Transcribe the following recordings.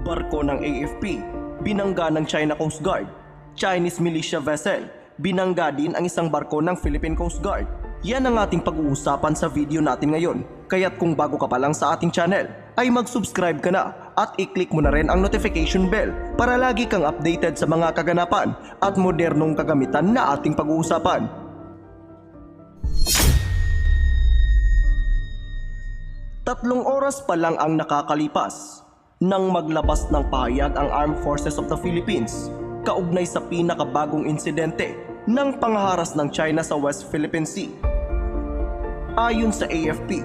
Barko ng AFP, binangga ng China Coast Guard. Chinese militia vessel, binangga din ang isang barko ng Philippine Coast Guard. Yan ang ating pag-uusapan sa video natin ngayon. Kaya't kung bago ka pa lang sa ating channel, ay mag-subscribe ka na at i-click mo na rin ang notification bell para lagi kang updated sa mga kaganapan at modernong kagamitan na ating pag-uusapan. Tatlong oras pa lang ang nakakalipas nang maglabas ng pahayag ang Armed Forces of the Philippines kaugnay sa pinakabagong insidente ng pangharas ng China sa West Philippine Sea. Ayon sa AFP,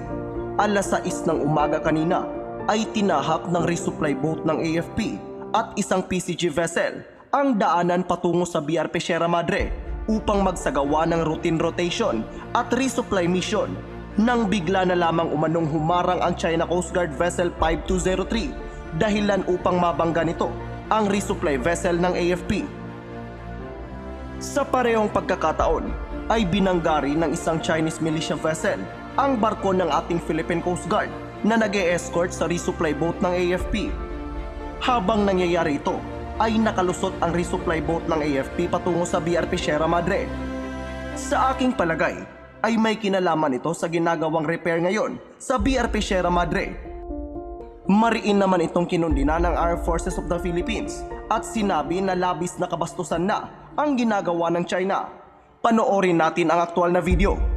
alas 6 ng umaga kanina ay tinahak ng resupply boat ng AFP at isang PCG vessel ang daanan patungo sa BRP Sierra Madre upang magsagawa ng routine rotation at resupply mission nang bigla na lamang umanong humarang ang China Coast Guard Vessel 5203 dahilan upang mabangga nito ang resupply vessel ng AFP. Sa parehong pagkakataon ay binangga rin ng isang Chinese militia vessel ang barko ng ating Philippine Coast Guard na nag-e-escort sa resupply boat ng AFP. Habang nangyayari ito ay nakalusot ang resupply boat ng AFP patungo sa BRP Sierra Madre. Sa aking palagay ay may kinalaman ito sa ginagawang repair ngayon sa BRP Sierra Madre. Mariin naman itong kinundina ng Armed Forces of the Philippines at sinabi na labis na kabastusan na ang ginagawa ng China. Panoorin natin ang aktual na video.